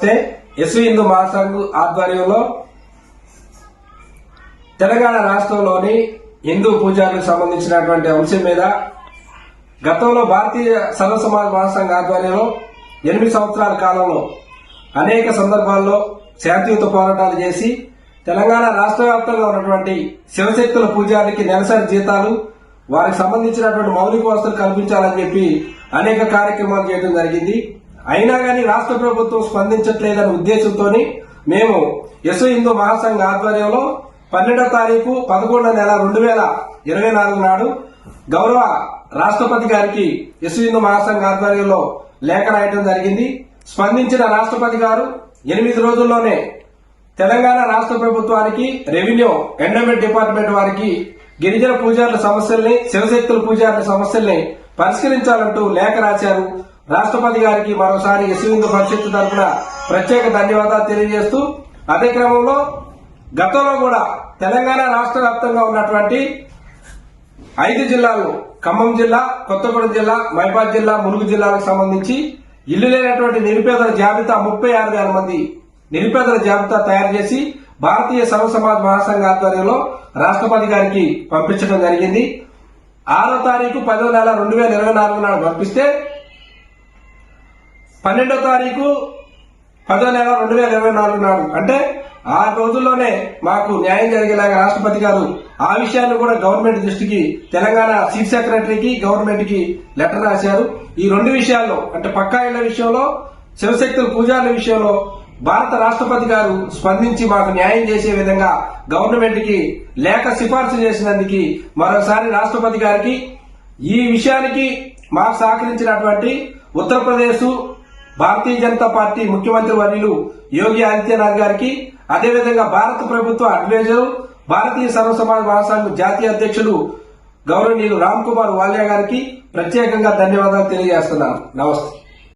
నమస్తే. ఎస్వి హిందూ మహాసంఘ్ ఆధ్వర్యంలో తెలంగాణ రాష్ట్రంలోని హిందూ పూజారులకు సంబంధించినటువంటి అంశం మీద గతంలో భారతీయ సర్వ సమాజ్ మహాసంఘ్ ఆధ్వర్యంలో 8 సంవత్సరాల కాలంలో అనేక సందర్భాల్లో శాంతియుత పోరాటాలు చేసి తెలంగాణ రాష్ట్ర వ్యాప్తంగా ఉన్నటువంటి శివశక్తుల పూజారికి నెలసరి జీతాలు, వారికి సంబంధించినటువంటి మౌలిక వసతులు కల్పించాలని చెప్పి అనేక కార్యక్రమాలు చేయడం జరిగింది. అయినా కానీ రాష్ట్ర ప్రభుత్వం స్పందించట్లేదనే ఉద్దేశంతో మేము ఎస్వి హిందూ మహాసంఘ్ ఆధ్వర్యంలో 12వ తారీఖు 11వ నెల 2024 నాడు గౌరవ రాష్ట్రపతి గారికి ఎస్వి హిందూ మహాసంఘ్ ఆధ్వర్యంలో లేఖ రాయడం జరిగింది. స్పందించిన రాష్ట్రపతి గారు 8 రోజుల్లోనే తెలంగాణ రాష్ట్ర ప్రభుత్వానికి, రెవెన్యూ ఎండోమెంట్ డిపార్ట్మెంట్ వారికి గిరిజన పూజారుల సమస్యల్ని, శివశక్తుల పూజారుల సమస్యల్ని పరిష్కరించాలంటూ లేఖ రాశారు. రాష్ట్రపతి గారికి మరోసారి ఎస్వి హిందూ పరిషత్ తరఫున ప్రత్యేక ధన్యవాదాలు తెలియజేస్తూ, అదే క్రమంలో గతంలో కూడా తెలంగాణ రాష్ట్ర వ్యాప్తంగా ఉన్నటువంటి 5 జిల్లాలు, ఖమ్మం జిల్లా, కొత్తగూడెం జిల్లా, మహబూబాబాద్ జిల్లా, ములుగు జిల్లాలకు సంబంధించి ఇల్లు లేనటువంటి నిరుపేదల జాబితా 36,000 మంది నిరుపేదల జాబితా తయారు చేసి భారతీయ సర్వ సమాజ్ మహాసంఘ ఆధ్వర్యంలో రాష్ట్రపతి గారికి పంపించడం జరిగింది. 6వ తారీఖు 10వ నెల 2024 నాడు పంపిస్తే 12వ తారీఖు 10వ నెల 2024 నాడు అంటే 6 రోజుల్లోనే మాకు న్యాయం జరిగేలాగా రాష్ట్రపతి గారు ఆ విషయాన్ని కూడా గవర్నమెంట్ దృష్టికి, తెలంగాణ చీఫ్ సెక్రటరీకి, గవర్నమెంట్ కి లెటర్ రాశారు. ఈ 2 విషయాల్లో అంటే పక్కా ఇళ్ల విషయంలో, శివశక్తుల పూజారుల విషయంలో భారత రాష్ట్రపతి గారు స్పందించి మాకు న్యాయం చేసే విధంగా గవర్నమెంట్ కి లేఖ సిఫార్సు చేసినందుకు మరోసారి రాష్ట్రపతి గారికి, ఈ విషయానికి మాకు సహకరించినటువంటి ఉత్తరప్రదేశ్ భారతీయ జనతా పార్టీ ముఖ్యమంత్రి వర్యులు యోగి ఆదిత్యనాథ్ గారికి, అదేవిధంగా భారత ప్రభుత్వ అడ్వైజరు, భారతీయ సర్వ సమాజ్ మహాసంఘ్ జాతీయ అధ్యక్షులు గౌరవనీయులు రామ్ కుమార్ వాలియా గారికి ప్రత్యేకంగా ధన్యవాదాలు తెలియజేస్తున్నాను. నమస్తే.